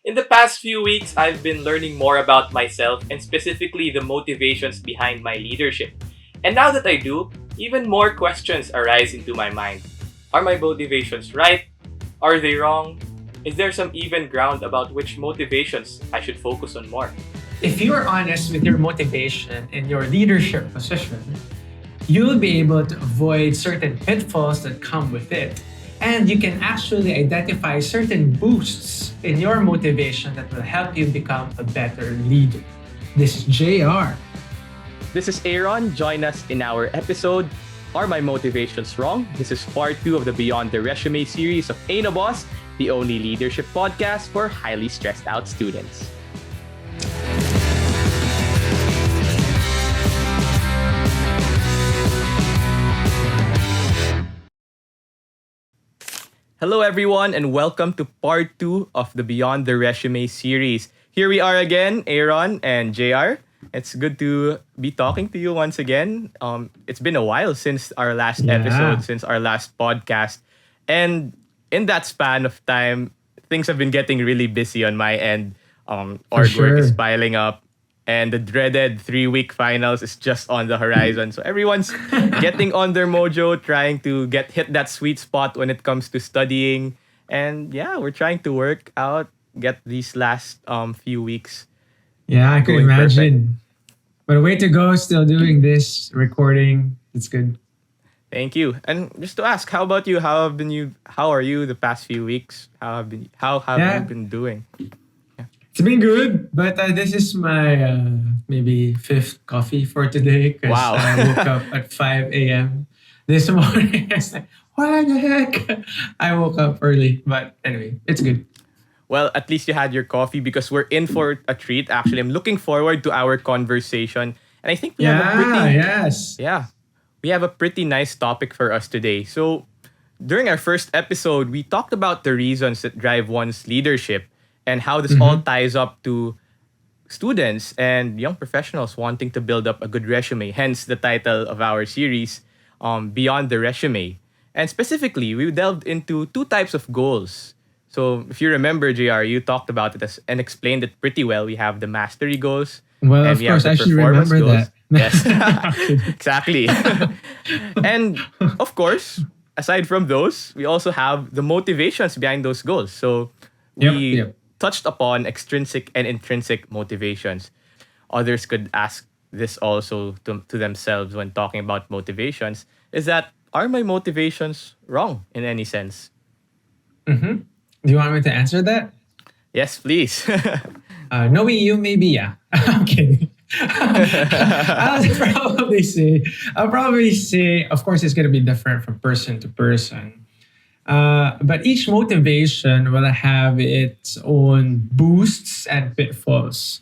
In the past few weeks, I've been learning more about myself and specifically the motivations behind my leadership. And now that I do, even more questions arise into my mind. Are my motivations right? Are they wrong? Is there some even ground about which motivations I should focus on more? If you are honest with your motivation in your leadership position, you'll be able to avoid certain pitfalls that come with it. And you can actually identify certain boosts in your motivation that will help you become a better leader. This is JR. This is Aaron. Join us in our episode, Are My Motivations Wrong? This is part 2 of the Beyond the Resume series of Ain't a Boss, the only leadership podcast for highly stressed out students. Hello, everyone, and welcome to part 2 of the Beyond the Resume series. Here we are again, Aaron and JR. It's good to be talking to you once again. It's been a while since our last episode, since our last podcast. And in that span of time, things have been getting really busy on my end. Org work is piling up. And the dreaded 3-week finals is just on the horizon. So everyone's getting on their mojo, trying to hit that sweet spot when it comes to studying. And yeah, we're trying to work out, get these last few weeks. Yeah, I could imagine. Perfect. But way to go, still doing this, recording. It's good. Thank you. And just to ask, how about you? How are you the past few weeks? How have you been doing? It's been good, but this is my maybe 5th coffee for today because I woke up at 5 a.m. this morning. I was like, what the heck? I woke up early, but anyway, it's good. Well, at least you had your coffee because we're in for a treat. Actually, I'm looking forward to our conversation. And I think we have a pretty nice topic for us today. So, during our first episode, we talked about the reasons that drive one's leadership and how this all ties up to students and young professionals wanting to build up a good resume. Hence the title of our series, Beyond the Resume. And specifically, we delved into 2 types of goals. So if you remember, JR, you talked about it and explained it pretty well. We have the mastery goals. Well, and of we have course, the I should performance remember goals. that. Yes, exactly. And of course, aside from those, we also have the motivations behind those goals. So we touched upon extrinsic and intrinsic motivations. Others could ask this also to themselves when talking about motivations, is that, are my motivations wrong in any sense? Do you want me to answer that? Yes, please. Knowing you, maybe, yeah. I'm kidding. I'll probably say, of course, it's going to be different from person to person. But each motivation will have its own boosts and pitfalls.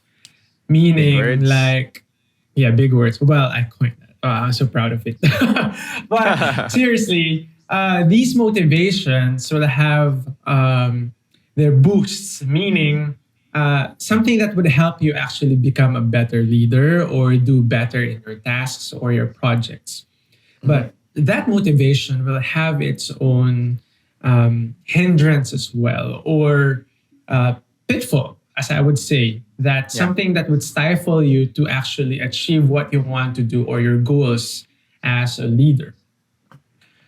Meaning, big words. Well, I coined that. Oh, I'm so proud of it. But seriously, these motivations will have their boosts, meaning something that would help you actually become a better leader or do better in your tasks or your projects. But that motivation will have its own hindrance as well, or pitfall, as I would say. That's something that would stifle you to actually achieve what you want to do or your goals as a leader.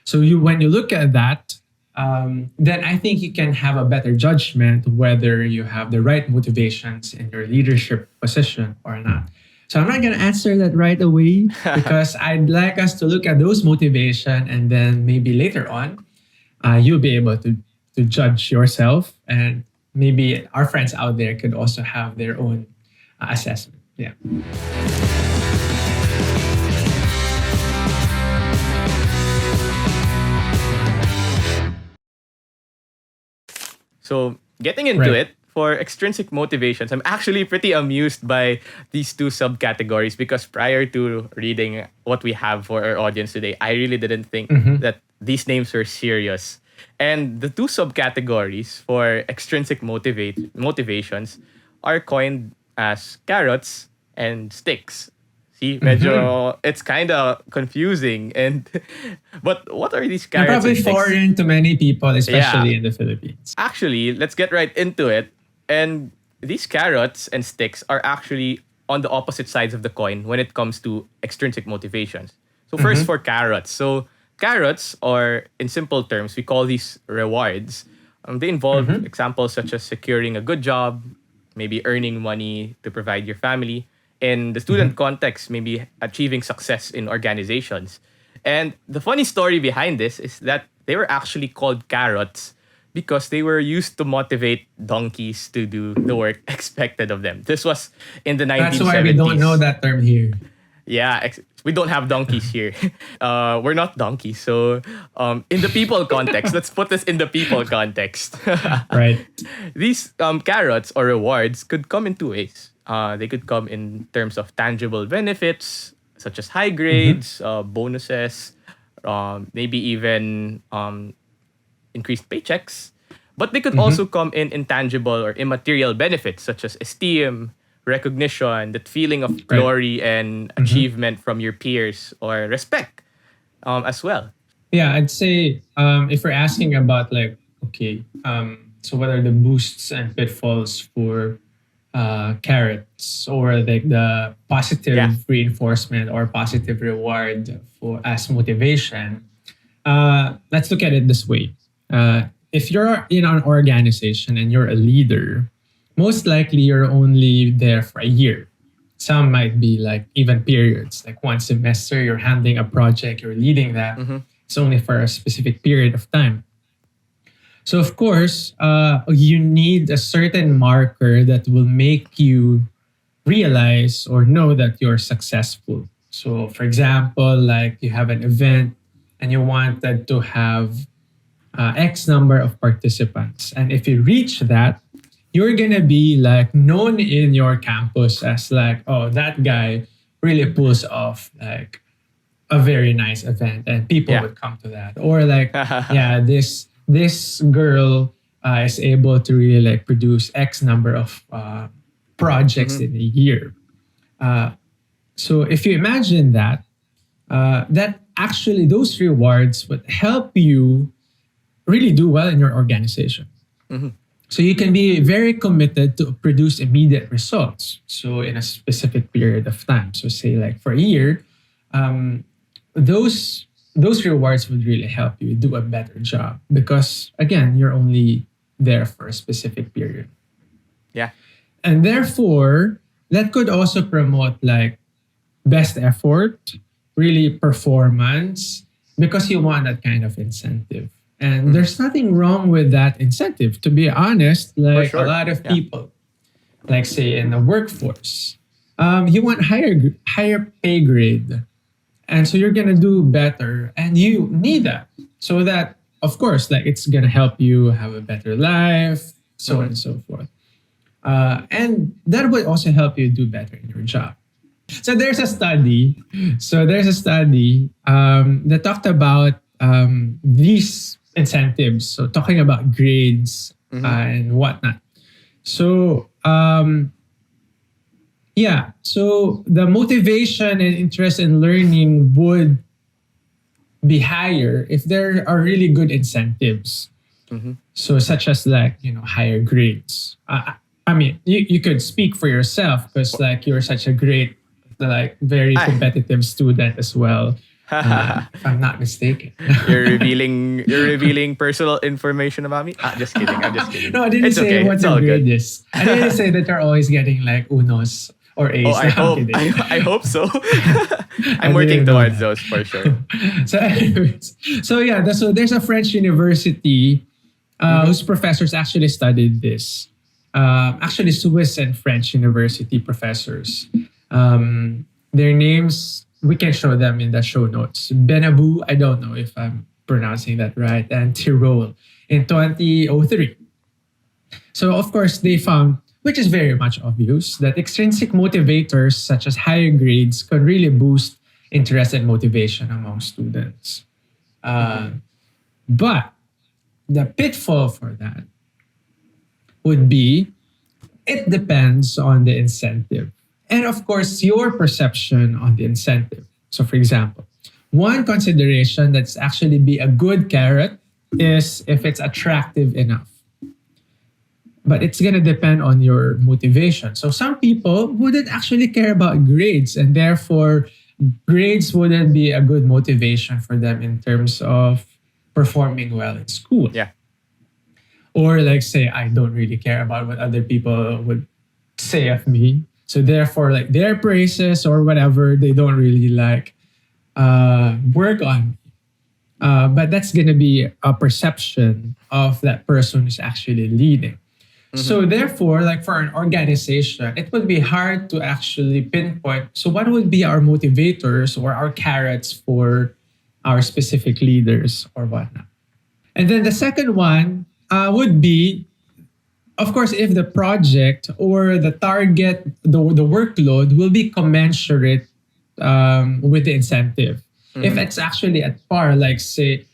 So when you look at that, then I think you can have a better judgment whether you have the right motivations in your leadership position or not. So I'm not going to answer that right away because I'd like us to look at those motivation, and then maybe later on, you'll be able to judge yourself, and maybe our friends out there could also have their own assessment. Yeah. So getting into it, for extrinsic motivations, I'm actually pretty amused by these 2 subcategories because prior to reading what we have for our audience today, I really didn't think that these names were serious. And the 2 subcategories for extrinsic motivations are coined as carrots and sticks. See, medyo it's kind of confusing. But what are these carrots? They're probably foreign to many people, especially in the Philippines. Actually, let's get right into it. And these carrots and sticks are actually on the opposite sides of the coin when it comes to extrinsic motivations. So first for carrots. So carrots, or in simple terms, we call these rewards. They involve examples such as securing a good job, maybe earning money to provide your family. In the student context, maybe achieving success in organizations. And the funny story behind this is that they were actually called carrots because they were used to motivate donkeys to do the work expected of them. This was in the 1970s. That's why we don't know that term here. Yeah, we don't have donkeys here. We're not donkeys. So, in the people context, let's put this in the people context. Right. These carrots or rewards could come in two ways. They could come in terms of tangible benefits, such as high grades, bonuses, maybe even increased paychecks. But they could also come in intangible or immaterial benefits, such as esteem, recognition, that feeling of glory and achievement from your peers, or respect as well. Yeah, I'd say if we're asking about like, okay, so what are the boosts and pitfalls for carrots, or like the positive reinforcement or positive reward for as motivation? Let's look at it this way. If you're in an organization and you're a leader, most likely you're only there for a year. Some might be like even periods, like one semester, you're handling a project, you're leading that. It's only for a specific period of time. So of course, you need a certain marker that will make you realize or know that you're successful. So for example, like you have an event and you wanted to have X number of participants. And if you reach that, you're gonna be like known in your campus as like, oh, that guy really pulls off like a very nice event, and people would come to that. Or like, yeah, this girl is able to really like produce X number of projects in a year. So if you imagine that, that actually those rewards would help you really do well in your organization. So you can be very committed to produce immediate results. So in a specific period of time. So say like for a year, those rewards would really help you do a better job because again, you're only there for a specific period. Yeah. And therefore, that could also promote like best effort, really performance, because you want that kind of incentive. And there's nothing wrong with that incentive. To be honest, like a lot of people, like say in the workforce, you want higher pay grade. And so you're going to do better and you need that. So that, of course, like it's going to help you have a better life, so on and so forth. And that would also help you do better in your job. So there's a study. That talked about these incentives. So talking about grades and whatnot. So so the motivation and interest in learning would be higher if there are really good incentives. So such as like, higher grades. I mean, you could speak for yourself because like you're such a great, like very competitive student as well. If I'm not mistaken. You're revealing personal information about me? Just kidding. I'm just kidding. No, I didn't say what your grade is. I didn't say that you're always getting like unos or A's. I hope so. I'm working towards those for sure. So anyways, so there's a French university whose professors actually studied this. Actually Swiss and French university professors. Their names, we can show them in the show notes. Benabou, I don't know if I'm pronouncing that right, and Tirol in 2003. So of course they found, which is very much obvious, that extrinsic motivators such as higher grades can really boost interest and motivation among students. But the pitfall for that would be, it depends on the incentive. And of course, your perception on the incentive. So for example, one consideration that's actually be a good carrot is if it's attractive enough. but it's going to depend on your motivation. So some people wouldn't actually care about grades, and therefore grades wouldn't be a good motivation for them in terms of performing well in school. Yeah. Or like say, I don't really care about what other people would say of me. So therefore, like their praises or whatever, they don't really like work on. But that's going to be a perception of that person who's actually leading. So therefore, like for an organization, it would be hard to actually pinpoint. So what would be our motivators or our carrots for our specific leaders or whatnot? And then the second one would be, of course, if the project or the target, the workload will be commensurate with the incentive. If it's actually at par, like say,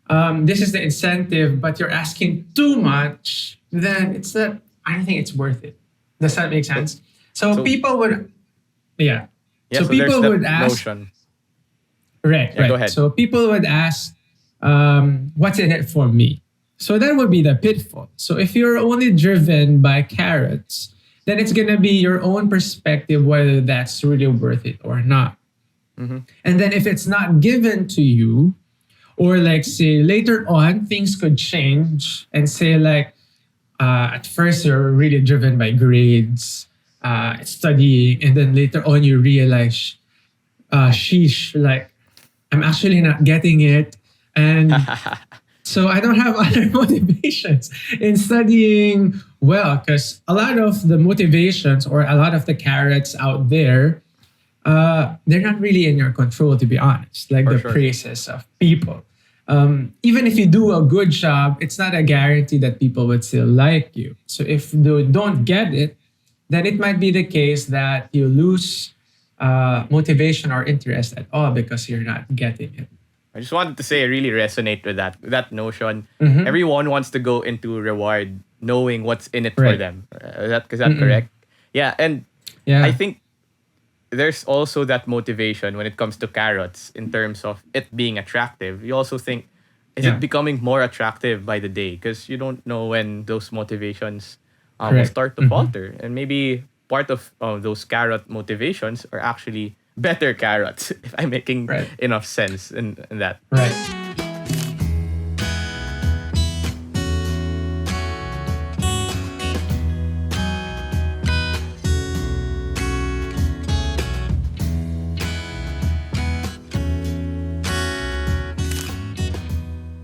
this is the incentive, but you're asking too much, then it's that I don't think it's worth it. Does that make sense? So people would, yeah. Yeah, So people there's that would ask, notion. right, Yeah, right. go ahead. So people would ask, what's in it for me? So that would be the pitfall. So if you're only driven by carrots, then it's going to be your own perspective whether that's really worth it or not. And then if it's not given to you, or like say later on, things could change and say like, at first you're really driven by grades, studying, and then later on you realize, sheesh, like I'm actually not getting it. And so I don't have other motivations in studying well, because a lot of the motivations or a lot of the carrots out there, they're not really in your control, to be honest, like the praises of people. Even if you do a good job, it's not a guarantee that people would still like you. So if you don't get it, then it might be the case that you lose motivation or interest at all because you're not getting it. I just wanted to say I really resonate with that notion. Everyone wants to go into reward knowing what's in it for them. Is that correct? Yeah, and I think there's also that motivation when it comes to carrots in terms of it being attractive. You also think, is it becoming more attractive by the day? Because you don't know when those motivations will start to falter. And maybe part of those carrot motivations are actually better carrots, if I'm making enough sense in that. Right.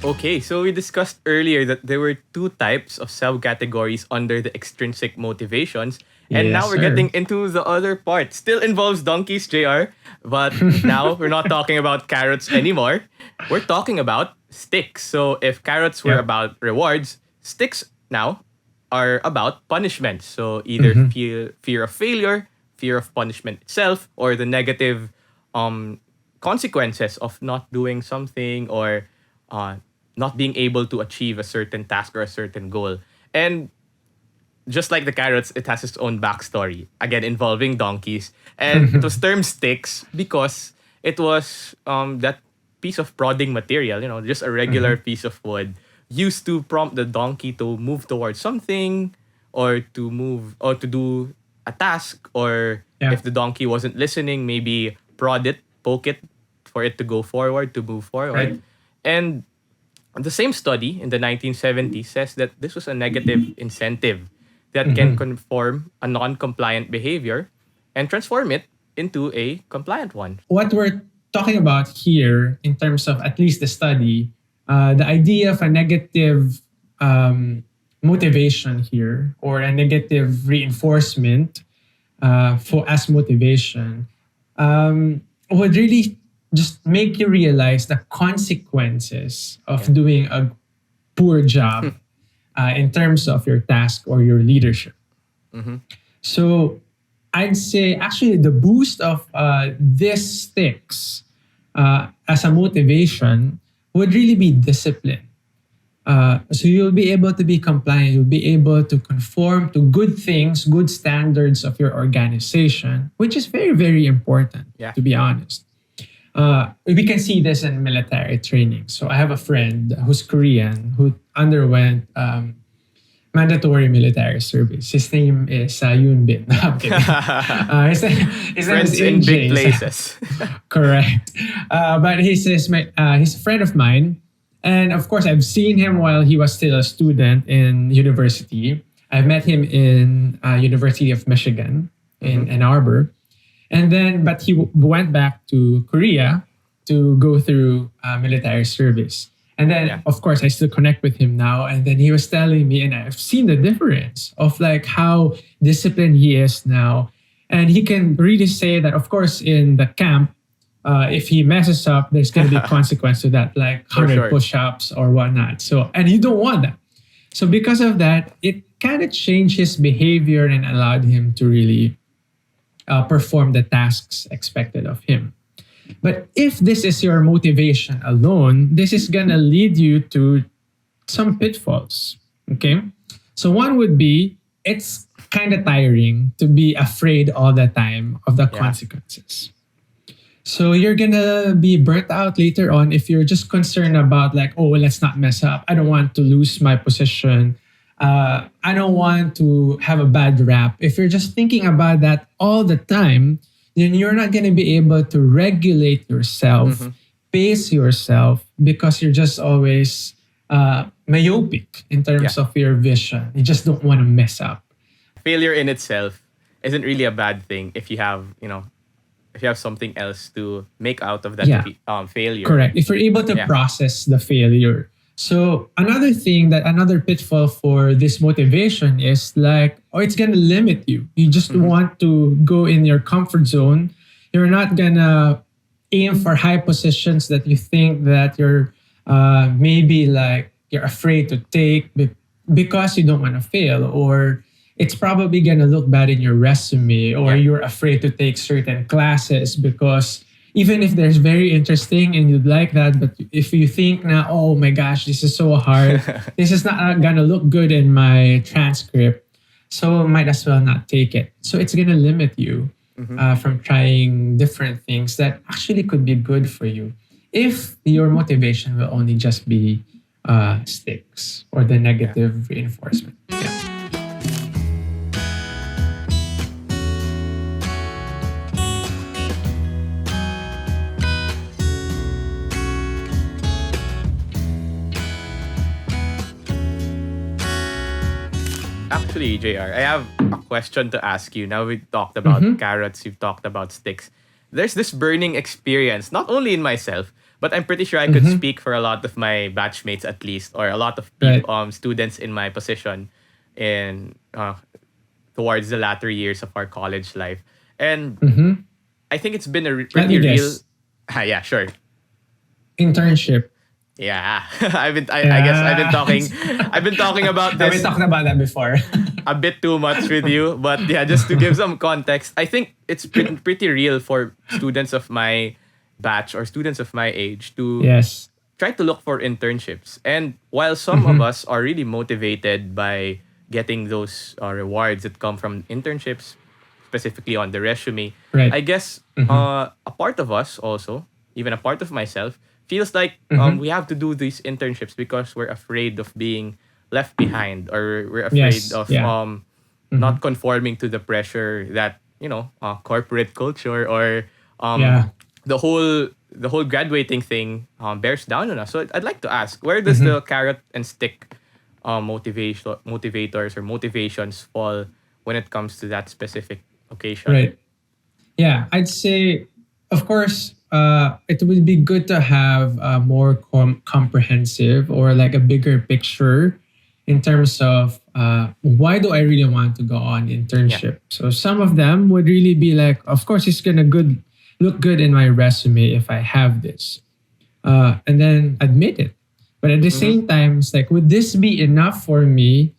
Okay, so we discussed earlier that there were two types of subcategories under the extrinsic motivations. And now we're getting into the other part. Still involves donkeys, JR. But now we're not talking about carrots anymore. We're talking about sticks. So if carrots were about rewards, sticks now are about punishment. So either fear of failure, fear of punishment itself, or the negative consequences of not doing something or not being able to achieve a certain task or a certain goal. And just like the carrots, it has its own backstory, again involving donkeys. And it was termed sticks because it was that piece of prodding material, just a regular piece of wood used to prompt the donkey to move towards something or to move or to do a task, or if the donkey wasn't listening, maybe prod it, poke it for it to go forward, to move forward. Right. And the same study in the 1970s says that this was a negative incentive that can conform a non-compliant behavior and transform it into a compliant one. What we're talking about here, in terms of at least the study, the idea of a negative motivation here, or a negative reinforcement as motivation, would really just make you realize the consequences of doing a poor job in terms of your task or your leadership. So I'd say actually the boost of this sticks as a motivation would really be discipline. So you'll be able to be compliant, you'll be able to conform to good things, good standards of your organization, which is very, very important, to be honest. We can see this in military training. So I have a friend who's Korean who underwent mandatory military service. His name is Yoon Bin. No, I'm kidding. His name Friends is in big NJ. places. Correct. But he's a friend of mine. And of course, I've seen him while he was still a student in university. I've met him in University of Michigan in Ann Arbor. And then, but he went back to Korea to go through military service. And then, of course, I still connect with him now. And then he was telling me, and I've seen the difference of like how disciplined he is now. And he can really say that, of course, in the camp, if he messes up, there's going to be consequence to that, like 100 sure. push-ups or whatnot. So, and you don't want that. So because of that, it kind of changed his behavior and allowed him to really perform the tasks expected of him. But if this is your motivation alone, this is going to lead you to some pitfalls. Okay. So one would be, it's kind of tiring to be afraid all the time of the consequences. So you're going to be burnt out later on if you're just concerned about like, oh, let's not mess up. I don't want to lose my position. I don't want to have a bad rap. If you're just thinking about that all the time, then you're not going to be able to regulate yourself, pace yourself, because you're just always myopic in terms of your vision. You just don't want to mess up. Failure in itself isn't really a bad thing if you have, if you have something else to make out of that failure. Correct. If you're able to process the failure. So another pitfall for this motivation is like, it's going to limit you. You just want to go in your comfort zone. You're not going to aim for high positions that you think that you're maybe like you're afraid to take because you don't want to fail, or it's probably going to look bad in your resume, or you're afraid to take certain classes because even if there's very interesting and you'd like that, but if you think now, oh my gosh, this is so hard, this is not gonna look good in my transcript, so might as well not take it. So it's gonna limit you from trying different things that actually could be good for you if your motivation will only just be sticks or the negative reinforcement. Actually, JR, I have a question to ask you. Now we've talked about carrots, you've talked about sticks. There's this burning experience, not only in myself, but I'm pretty sure I could speak for a lot of my batchmates at least, or a lot of students in my position in towards the latter years of our college life. And I think it's been a pretty real... yeah, sure. Internship. Yeah, I guess I've been talking about this. We talked about that before. A bit too much with you, but yeah, just to give some context, I think it's pretty real for students of my batch or students of my age to try to look for internships. And while some of us are really motivated by getting those rewards that come from internships, specifically on the resume, I guess a part of us also, even a part of myself, feels like we have to do these internships because we're afraid of being left behind, or we're afraid of not conforming to the pressure that corporate culture or the whole graduating thing bears down on us. So I'd like to ask, where does the carrot and stick motivators or motivations fall when it comes to that specific occasion? Right. Yeah, I'd say, of course, it would be good to have a more comprehensive or like a bigger picture in terms of why do I really want to go on internship. So some of them would really be like, of course, it's gonna look good in my resume if I have this, and then admit it. But at the same time, it's like, would this be enough for me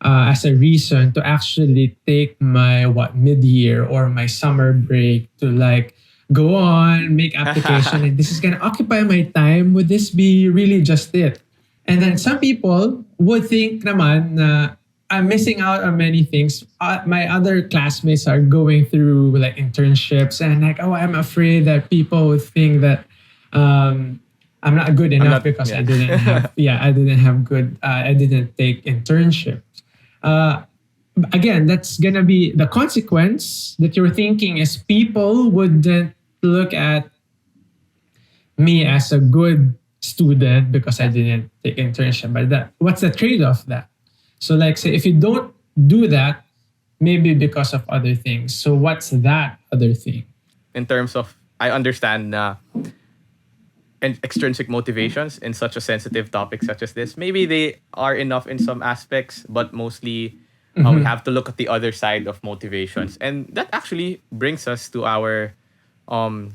as a reason to actually take my mid-year or my summer break to like go on, make application, and this is gonna occupy my time? Would this be really just it? And then some people would think naman na I'm missing out on many things. My other classmates are going through like internships, and like, oh, I'm afraid that people would think that I'm not good enough because I didn't have I didn't take internships. Uh, Again, that's gonna be the consequence that you're thinking is people wouldn't look at me as a good student because I didn't take internship. But that what's the trade-off of that? So like say if you don't do that, maybe because of other things. So what's that other thing? In terms of, I understand and extrinsic motivations in such a sensitive topic such as this. Maybe they are enough in some aspects, but mostly we have to look at the other side of motivations. And that actually brings us to our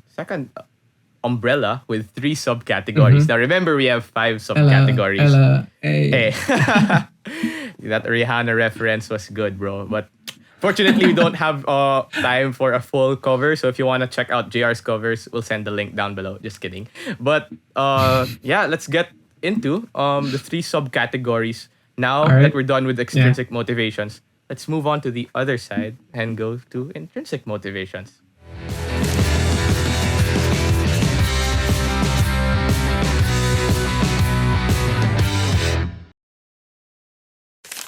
second umbrella with three subcategories. Now remember, we have five subcategories. Ella, hey. Hey, that Rihanna reference was good, bro. But fortunately, we don't have time for a full cover. So if you want to check out JR's covers, we'll send the link down below. Just kidding. But yeah, let's get into the three subcategories. Now that we're done with extrinsic motivations, let's move on to the other side and go to intrinsic motivations.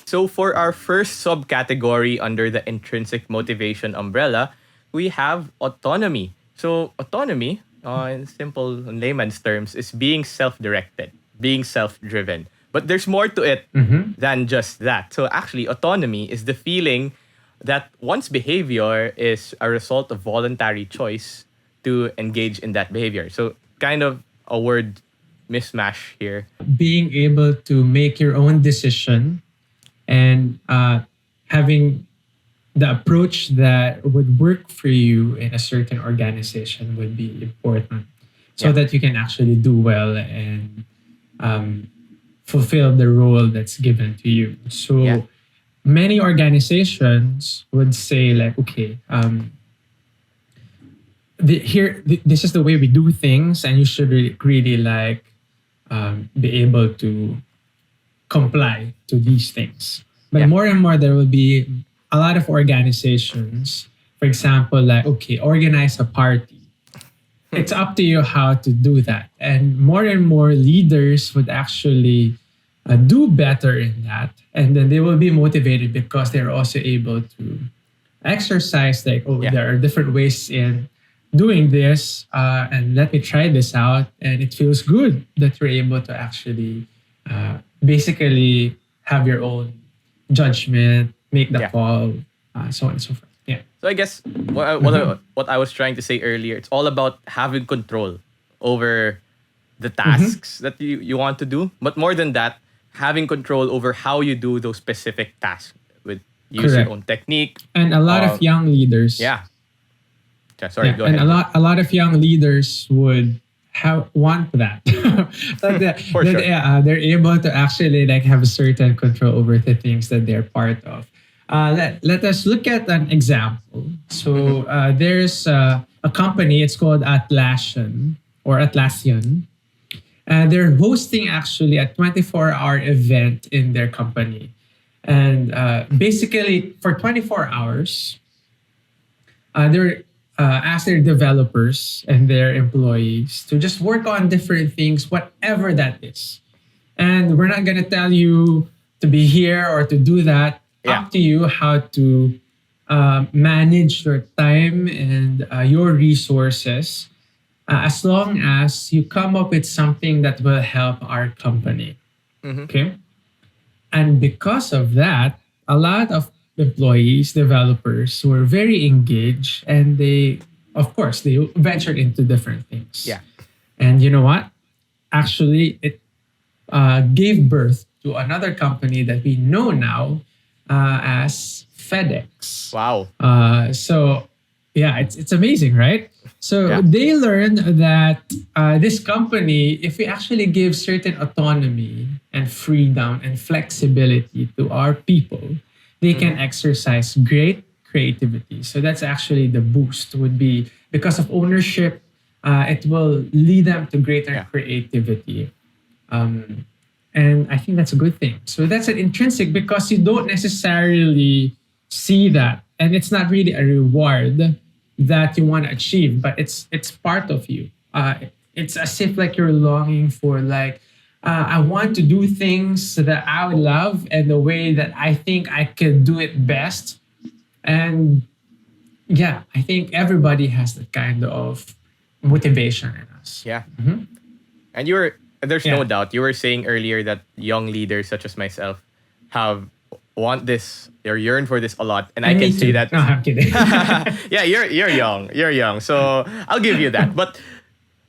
So for our first subcategory under the intrinsic motivation umbrella, we have autonomy. So autonomy, in simple layman's terms, is being self-directed, being self-driven. But there's more to it than just that. So actually, autonomy is the feeling that one's behavior is a result of voluntary choice to engage in that behavior. So kind of a word mismatch here. Being able to make your own decision and having the approach that would work for you in a certain organization would be important so that you can actually do well and fulfill the role that's given to you. So many organizations would say like, okay, this is the way we do things and you should really like be able to comply to these things. But more and more, there will be a lot of organizations, for example, like, okay, organize a party. It's up to you how to do that. And more leaders would actually do better in that. And then they will be motivated because they're also able to exercise like, there are different ways in doing this. And let me try this out. And it feels good that you're able to actually basically have your own judgment, make the call, so on and so forth. Yeah. So I guess what I was trying to say earlier, it's all about having control over the tasks that you want to do. But more than that, having control over how you do those specific tasks with use your own technique. And a lot of young leaders. Yeah. Sorry, go ahead. And a lot of young leaders would want that. They're able to actually like have a certain control over the things that they're part of. Let us look at an example. So there's a company, it's called Atlassian. They're hosting actually a 24-hour event in their company. And basically for 24 hours, they're ask their developers and their employees to just work on different things, whatever that is. And we're not going to tell you to be here or to do that. Up to you how to manage your time and your resources as long as you come up with something that will help our company. Okay? And because of that, a lot of employees, developers were very engaged and they ventured into different things. Yeah. And you know what? Actually, it gave birth to another company that we know now as FedEx. Wow. So yeah, it's amazing, right? So they learned that this company, if we actually give certain autonomy and freedom and flexibility to our people, they can exercise great creativity. So that's actually the boost would be because of ownership, it will lead them to greater creativity. And I think that's a good thing. So that's an intrinsic because you don't necessarily see that. And it's not really a reward that you want to achieve, but it's part of you. It's as if like you're longing for like I want to do things that I love and the way that I think I can do it best. And yeah, I think everybody has that kind of motivation in us. Yeah. Mhm. And there's no Yeah. doubt, you were saying earlier that young leaders such as myself have want this or yearn for this a lot. And I And can me say too. that, No, I'm kidding. yeah, you're young. You're young. So I'll give you that. But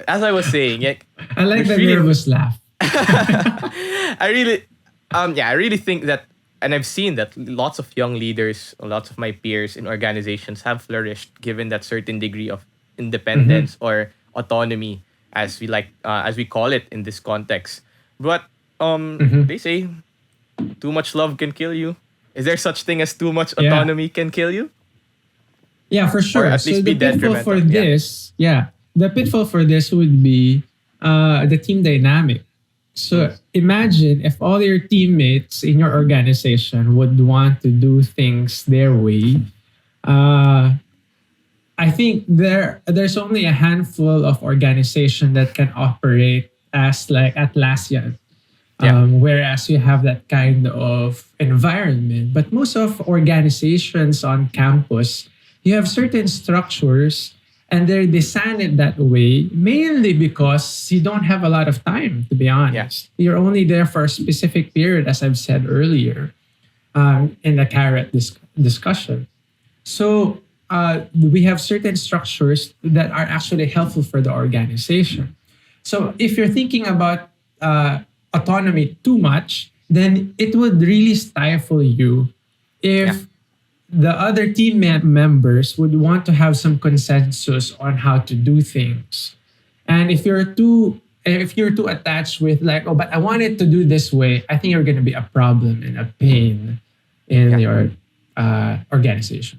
as I was saying, I like there's the really nervous laugh. I really, I really think that, and I've seen that lots of young leaders, lots of my peers in organizations have flourished given that certain degree of independence or autonomy, as we call it in this context. But they say too much love can kill you. Is there such thing as too much Yeah. autonomy can kill you, Yeah, for or sure. at So least the be pitfall detrimental? for Yeah, this, yeah, the pitfall for this would be the team dynamic. So imagine if all your teammates in your organization would want to do things their way. Uh, I think there's only a handful of organization that can operate as like Atlassian, yeah, whereas you have that kind of environment. But most of organizations on campus, you have certain structures and they're designed it that way mainly because you don't have a lot of time, to be yeah, honest. You're only there for a specific period, as I've said earlier in the carrot discussion. So we have certain structures that are actually helpful for the organization. So if you're thinking about autonomy too much, then it would really stifle you yeah, if the other team members would want to have some consensus on how to do things. And if you're too attached with like, oh, but I want it to do this way, I think you're going to be a problem and a pain in yeah. your organization.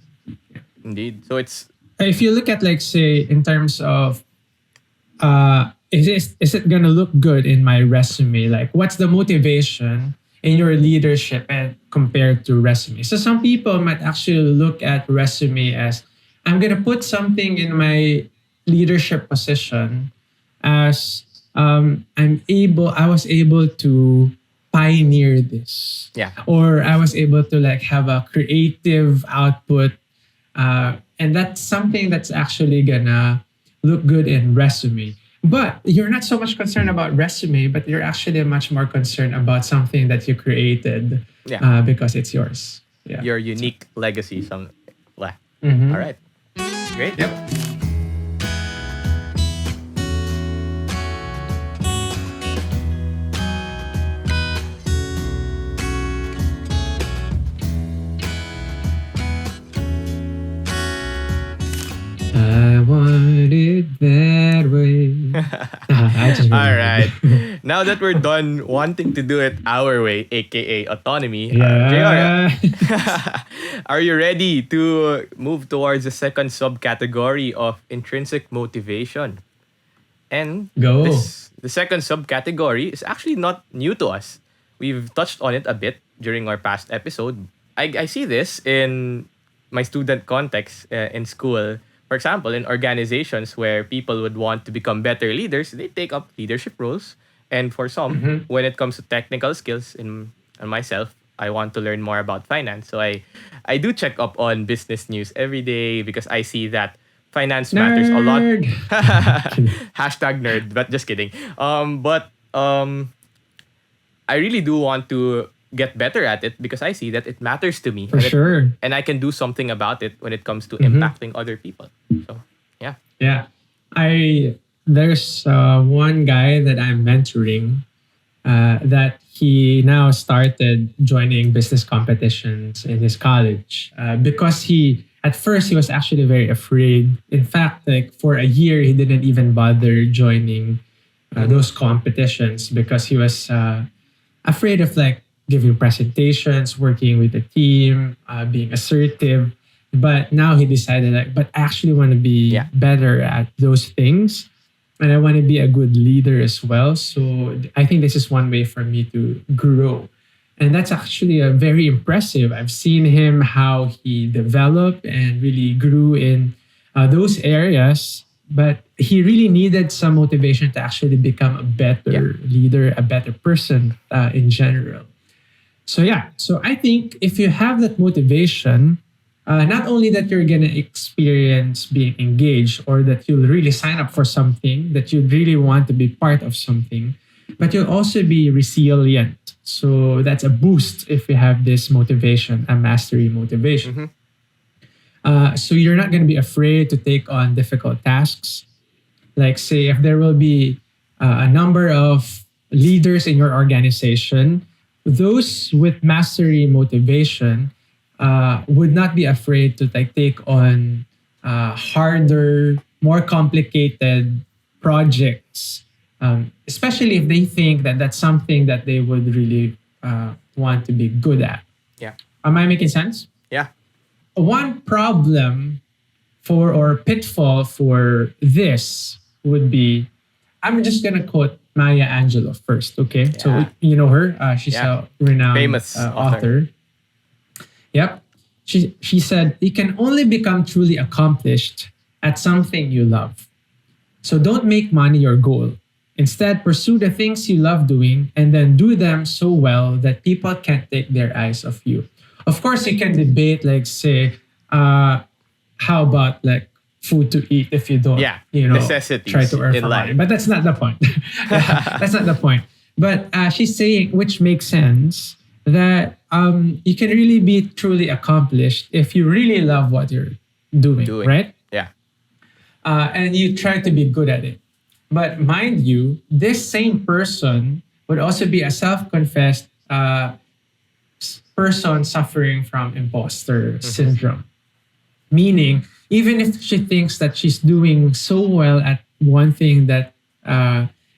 Indeed. So it's If you look at like say in terms of is it gonna look good in my resume? Like what's the motivation in your leadership and compared to resume? So some people might actually look at resume as I'm gonna put something in my leadership position as I was able to pioneer this, yeah, or I was able to like have a creative output, and that's something that's actually gonna look good in resume. But you're not so much concerned about resume, but you're actually much more concerned about something that you created yeah. because it's yours. Yeah. Your unique legacy. Well, Mhm. all right, great. Yep. I want it that way. I just All remembered. right. Now that we're done wanting to do it our way, aka autonomy, Yeah. JR, are you ready to move towards the second subcategory of intrinsic motivation? And Go. the second subcategory is actually not new to us. We've touched on it a bit during our past episode. I see this in my student context in school. For example, in organizations where people would want to become better leaders, they take up leadership roles. And for some, when it comes to technical skills, in myself, I want to learn more about finance. So I do check up on business news every day because I see that finance matters a lot. Nerd. Hashtag nerd, but just kidding. But I really do want to get better at it because I see that it matters to me. For sure. And I can do something about it when it comes to impacting other people. So, yeah. Yeah. There's one guy that I'm mentoring that he now started joining business competitions in his college because at first he was actually very afraid. In fact, like for a year, he didn't even bother joining those competitions because he was afraid of like giving presentations, working with the team, being assertive. But now he decided like, but I actually want to be Yeah. better at those things. And I want to be a good leader as well. So I think this is one way for me to grow. And that's actually a very impressive. I've seen him how he developed and really grew in those areas. But he really needed some motivation to actually become a better leader, a better person in general. So yeah, so I think if you have that motivation, not only that you're gonna experience being engaged or that you'll really sign up for something, that you really want to be part of something, but you'll also be resilient. So that's a boost if you have this motivation, a mastery motivation. So you're not gonna be afraid to take on difficult tasks. Like say if there will be a number of leaders in your organization, those with mastery motivation would not be afraid to like take on harder, more complicated projects, especially if they think that that's something that they would really want to be good at. Yeah. Am I making sense? Yeah. One problem for or pitfall for this would be, I'm just gonna quote Maya Angelou first, okay? Yeah. So you know her. She's a renowned Famous author. Yep. She said, you can only become truly accomplished at something you love. So don't make money your goal. Instead, pursue the things you love doing and then do them so well that people can't take their eyes off you. Of course, you can debate, like, say, how about like food to eat if you don't, necessities try to earn in for life. money. But that's not the point. That's not the point. But she's saying, which makes sense, that you can really be truly accomplished if you really love what you're doing. Right? Yeah. And you try to be good at it. But mind you, this same person would also be a self-confessed person suffering from imposter syndrome. Meaning, even if she thinks that she's doing so well at one thing that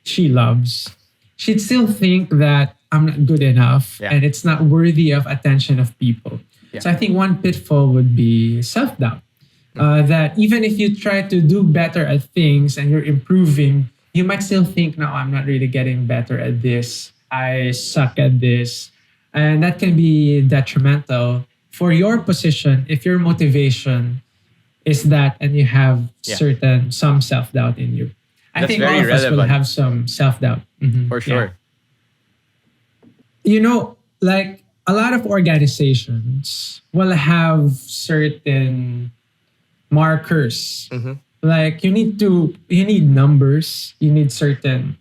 she loves, she'd still think that I'm not good enough and it's not worthy of attention of people. Yeah. So I think one pitfall would be self-doubt. That even if you try to do better at things and you're improving, you might still think, no, I'm not really getting better at this. I suck at this. And that can be detrimental for your position if your motivation is that and you have some self-doubt in you. I think all of us will have some self-doubt. For sure. You know, like a lot of organizations will have certain markers. Like you need numbers, you need certain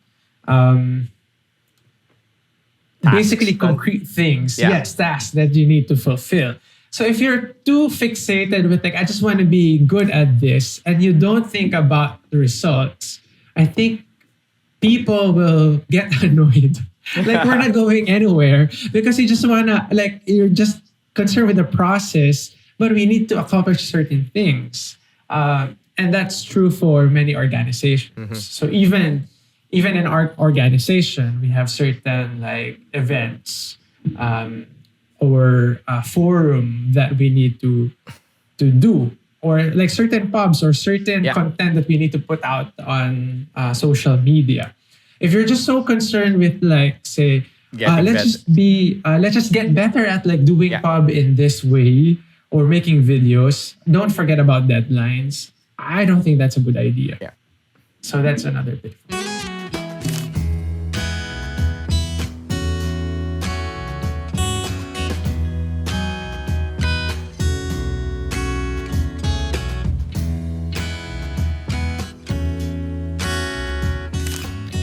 basically concrete things. Yes, tasks that you need to fulfill. So if you're too fixated with like, I just want to be good at this, and you don't think about the results, I think people will get annoyed. Like we're not going anywhere because you just wanna, like, you're just concerned with the process, but we need to accomplish certain things. And that's true for many organizations. So even in our organization, we have certain like events or a forum that we need to do, or like certain pubs or certain content that we need to put out on social media. If you're just so concerned with like, say, let's just get better at like doing pub in this way or making videos, don't forget about deadlines. I don't think that's a good idea. Yeah. So that's another bit.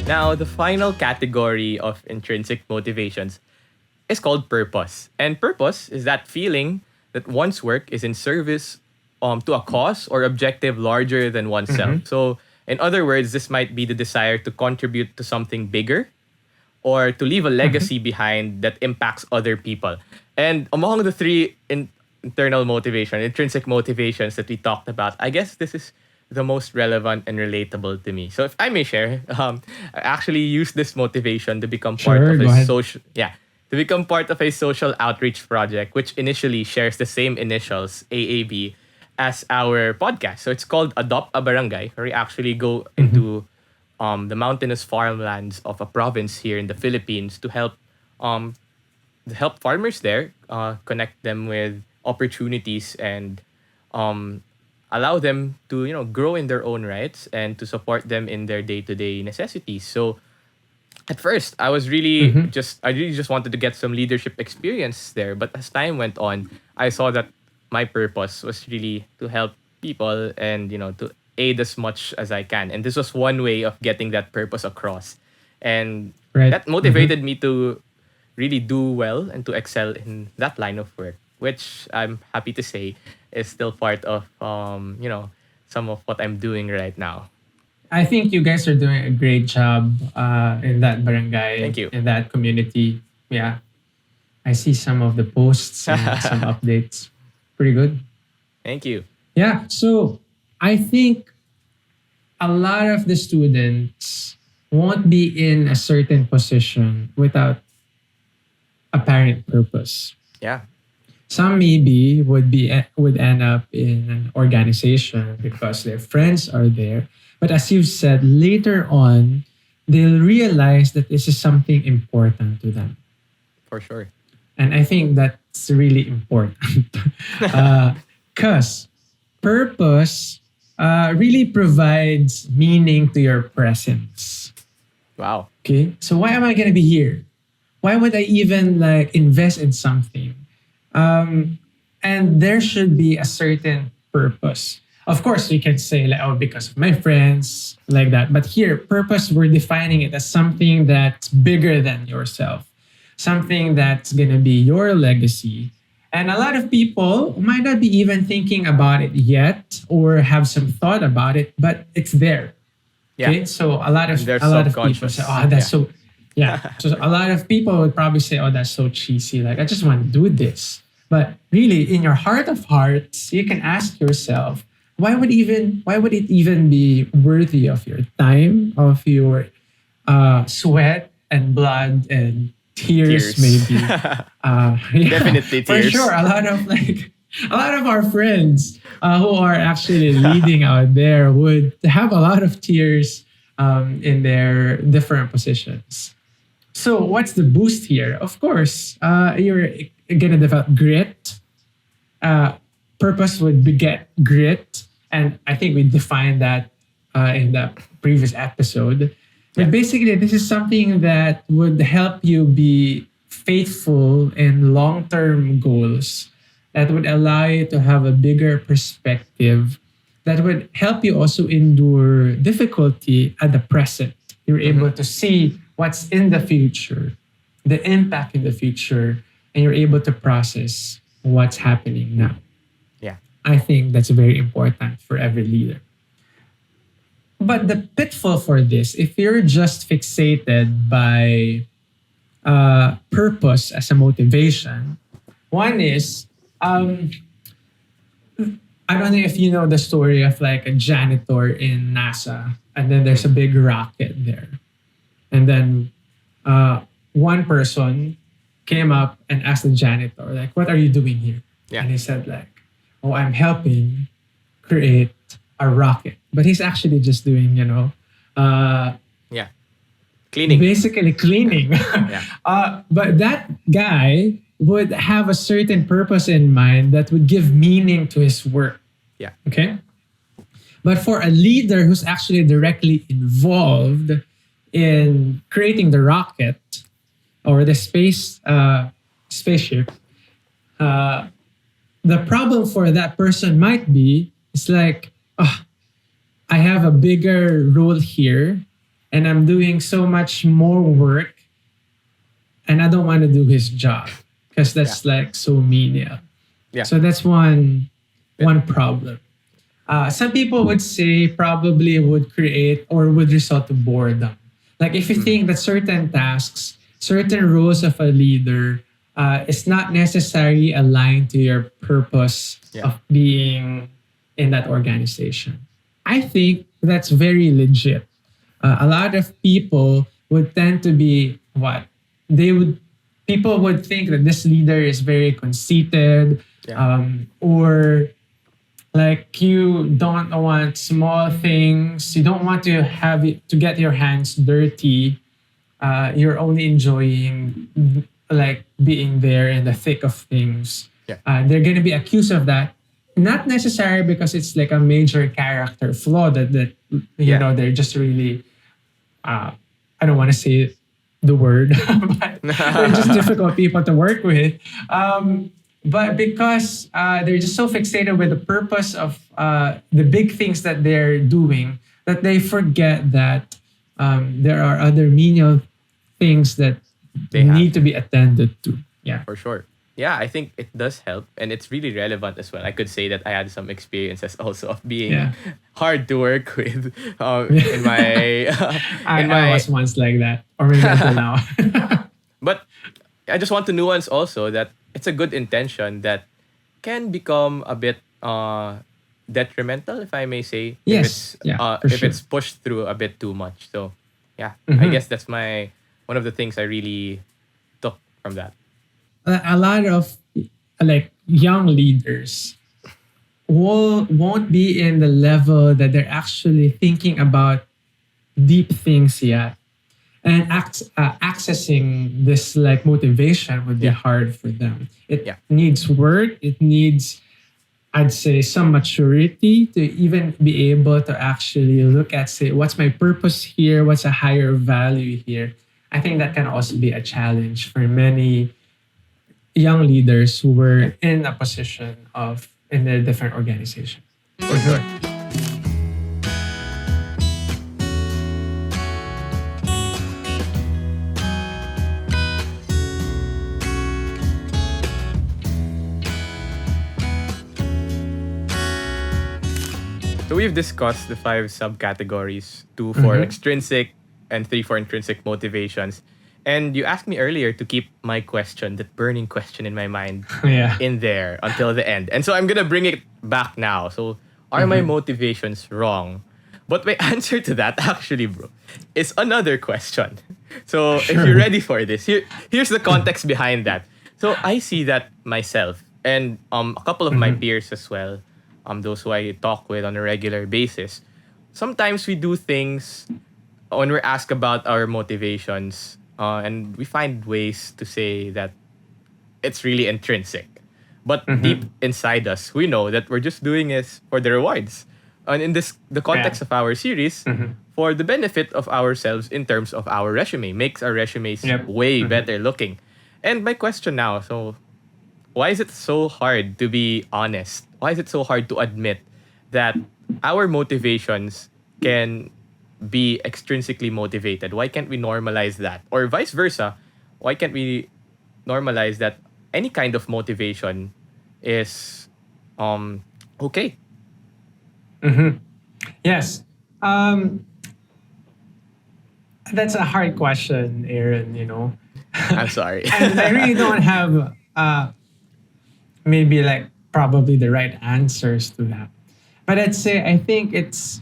Now, the final category of intrinsic motivations is called purpose. And purpose is that feeling that one's work is in service to a cause or objective larger than oneself. So, in other words, this might be the desire to contribute to something bigger or to leave a legacy behind that impacts other people. And among the three intrinsic motivations that we talked about, I guess this is the most relevant and relatable to me. So if I may share, I actually used this motivation to become part of a social outreach project, which initially shares the same initials, AAB, as our podcast. So it's called Adopt a Barangay, where we actually go into the mountainous farmlands of a province here in the Philippines to help farmers there, connect them with opportunities and allow them to grow in their own rights and to support them in their day-to-day necessities. So at first I really just wanted to get some leadership experience there, but as time went on, I saw that my purpose was really to help people and to aid as much as I can, and this was one way of getting that purpose across, and Right. that motivated me to really do well and to excel in that line of work, which I'm happy to say is still part of some of what I'm doing right now. I think you guys are doing a great job in that barangay, Thank you. in that community. Yeah, I see some of the posts and some updates. Pretty good. Thank you. Yeah, so I think a lot of the students won't be in a certain position without apparent purpose. Yeah. Some maybe would end up in an organization because their friends are there. But as you've said, later on, they'll realize that this is something important to them. For sure. And I think that's really important. Because purpose really provides meaning to your presence. Wow. Okay, so why am I gonna be here? Why would I even like invest in something? And there should be a certain purpose. Of course, we can say like, oh, because of my friends, like that. But here, purpose, we're defining it as something that's bigger than yourself, something that's gonna be your legacy. And a lot of people might not be even thinking about it yet or have some thought about it, but it's there. Yeah. Okay, so a lot of They're people subconscious. say, "Oh, that's Yeah. so." Yeah, so a lot of people would probably say, "Oh, that's so cheesy." Like, I just want to do this, but really, in your heart of hearts, you can ask yourself, why would it even be worthy of your time, of your sweat and blood and tears, maybe? Yeah, Definitely for tears. sure. A lot of our friends who are actually leading out there would have a lot of tears in their different positions. So what's the boost here? Of course, you're gonna develop grit. Purpose would beget grit, and I think we defined that in the previous episode. But basically, this is something that would help you be faithful in long-term goals, that would allow you to have a bigger perspective, that would help you also endure difficulty at the present. You're able to see what's in the future, the impact in the future, and you're able to process what's happening now. Yeah. I think that's very important for every leader. But the pitfall for this, if you're just fixated by purpose as a motivation, one is, I don't know if you know the story of like a janitor in NASA, and then there's a big rocket there. And then one person came up and asked the janitor, like, what are you doing here? Yeah. And he said, like, oh, I'm helping create a rocket. But he's actually just doing, Yeah. Cleaning. basically cleaning. But that guy would have a certain purpose in mind that would give meaning to his work. Yeah. Okay. But for a leader who's actually directly involved in creating the rocket or the spaceship, the problem for that person might be, it's like, oh, I have a bigger role here and I'm doing so much more work and I don't want to do his job because that's like so menial. Yeah. So that's one problem. Some people would say probably would create or would result to boredom. Like if you think that certain tasks, certain roles of a leader is not necessarily aligned to your purpose of being in that organization. I think that's very legit. A lot of people would tend to be people would think that this leader is very conceited, or like you don't want small things. You don't want to have it to get your hands dirty. You're only enjoying like being there in the thick of things. Yeah. They're going to be accused of that. not necessarily because it's like a major character flaw that you Yeah. know they're just really I don't want to say the word, but they're just difficult people to work with. But because they're just so fixated with the purpose of the big things that they're doing, that they forget that there are other menial things that They have need to be attended to. Yeah. for sure. Yeah, I think it does help, and it's really relevant as well. I could say that I had some experiences also of being Yeah. hard to work with in my I, in I my. was once like that, or maybe until now. But I just want to nuance also that it's a good intention that can become a bit detrimental, if I may say, Yes. Yeah, for if sure. it's pushed through a bit too much. So yeah, I Mhm. guess that's my one of the things I really took from that. A lot of like young leaders won't be in the level that they're actually thinking about deep things yet, and accessing this like motivation would be Yeah. hard for them. It Yeah. needs work. It needs, I'd say, some maturity to even be able to actually look at, say, what's my purpose here? What's a higher value here? I think that can also be a challenge for many young leaders who were in a position of in a different organization. For sure. So we've discussed the five subcategories, two for Mhm. extrinsic and three for intrinsic motivations. And you asked me earlier to keep my question, that burning question in my mind, Yeah. in there until the end. And so I'm gonna bring it back now. So are my motivations wrong? But my answer to that actually, bro, is another question. So if you're Sure. ready for this, here's the context behind that. So I see that myself and a couple of my peers as well, those who I talk with on a regular basis. Sometimes we do things when we're asked about our motivations, and we find ways to say that it's really intrinsic. But deep inside us, we know that we're just doing this for the rewards. And in the context Yeah. of our series, for the benefit of ourselves in terms of our resume, makes our resumes Yep. way better looking. And my question now, so why is it so hard to be honest? Why is it so hard to admit that our motivations can be extrinsically motivated? Why can't we normalize that? Or vice versa, why can't we normalize that any kind of motivation is okay? Yes. That's a hard question, Aaron, you know. I'm sorry. And I really don't have maybe like probably the right answers to that. But I'd say I think it's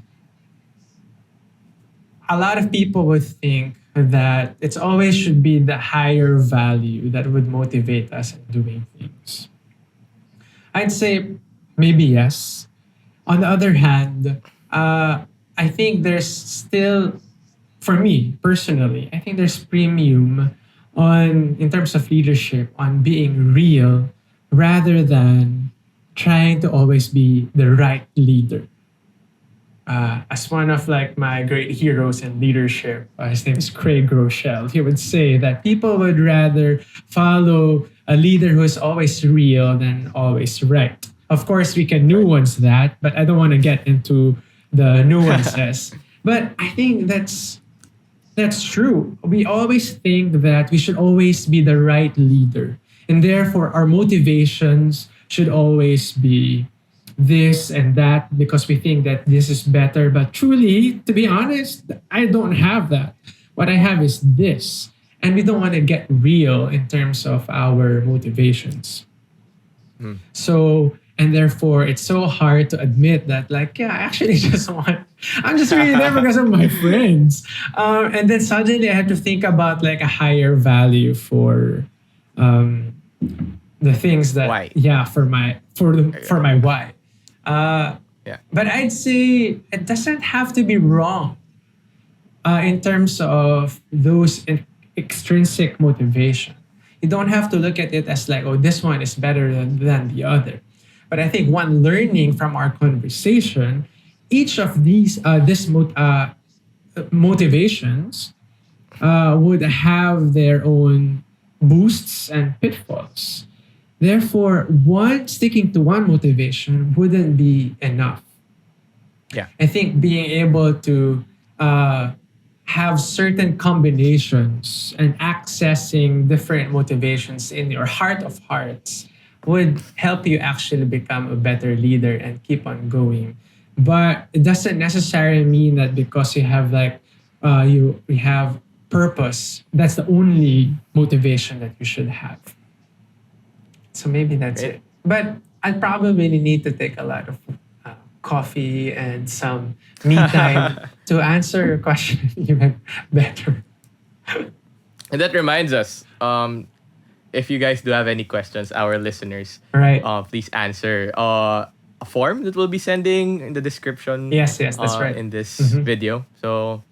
a lot of people would think that it's always should be the higher value that would motivate us in doing things. I'd say maybe yes. On the other hand, I think there's still, for me personally, I think there's premium on in terms of leadership on being real rather than trying to always be the right leader. As one of like my great heroes in leadership, his name is Craig Rochelle. He would say that people would rather follow a leader who is always real than always right. Of course, we can nuance that, but I don't want to get into the nuances. But I think that's true. We always think that we should always be the right leader, and therefore our motivations should always be this and that because we think that this is better. But truly, to be honest, I don't have that. What I have is this. And we don't want to get real in terms of our motivations. So, and therefore, it's so hard to admit that, like, yeah, I actually just want, I'm just really there because of my friends. And then suddenly I have to think about like a higher value for the things that, Why? yeah, for my why. Yeah. But I'd say it doesn't have to be wrong in terms of those extrinsic motivation. You don't have to look at it as like, oh, this one is better than the other. But I think one learning from our conversation, each of these motivations would have their own boosts and pitfalls. Therefore, sticking to one motivation wouldn't be enough. Yeah. I think being able to have certain combinations and accessing different motivations in your heart of hearts would help you actually become a better leader and keep on going. But it doesn't necessarily mean that because you have we have purpose, that's the only motivation that you should have. So maybe that's Great. it. But I probably need to take a lot of coffee and some me time to answer your question even better. And that reminds us, if you guys do have any questions, our listeners, Right. please answer. A form that we'll be sending in the description. Yes, that's right. In this video. So,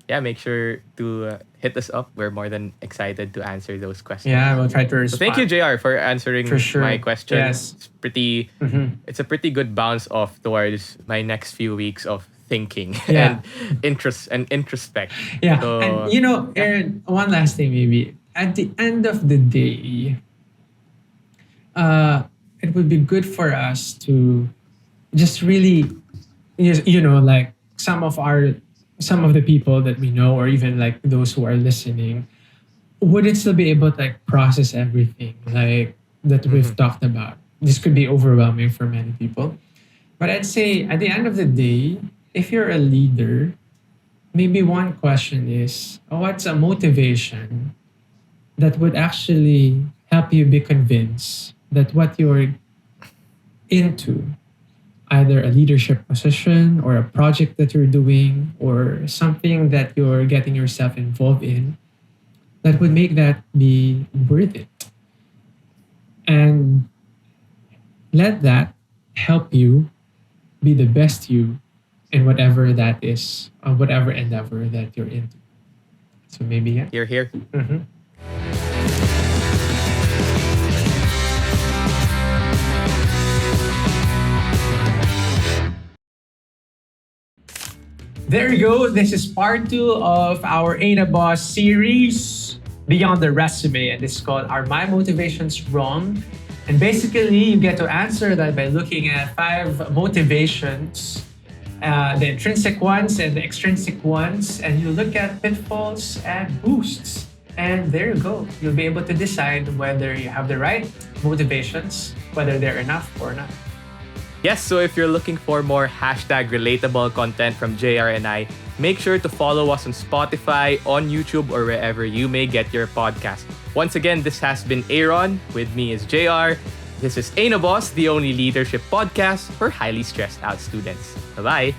yeah, make sure to hit us up. We're more than excited to answer those questions. Yeah, we'll try to So respond. thank you, JR, for answering For sure. my question. Yes. It's a pretty good bounce off towards my next few weeks of thinking Yeah. and introspect. Yeah, So, and Aaron, one last thing maybe. At the end of the day, it would be good for us to just really, like some of the people that we know, or even like those who are listening, wouldn't still be able to like process everything like that we've talked about. This could be overwhelming for many people. But I'd say at the end of the day, if you're a leader, maybe one question is, what's a motivation that would actually help you be convinced that what you're into, either a leadership position or a project that you're doing or something that you're getting yourself involved in, that would make that be worth it. And let that help you be the best you in whatever that is, or whatever endeavor that you're into. So maybe, yeah. you're here. There you go. This is part 2 of our Ada Boss series, Beyond the Resume. And this is called Are My Motivations Wrong? And basically, you get to answer that by looking at 5 motivations, the intrinsic ones and the extrinsic ones. And you look at pitfalls and boosts. And there you go. You'll be able to decide whether you have the right motivations, whether they're enough or not. Yes, so if you're looking for more hashtag relatable content from JR and I, make sure to follow us on Spotify, on YouTube, or wherever you may get your podcast. Once again, this has been Aaron. With me is JR. This is Ain't a Boss, the only leadership podcast for highly stressed out students. Bye-bye.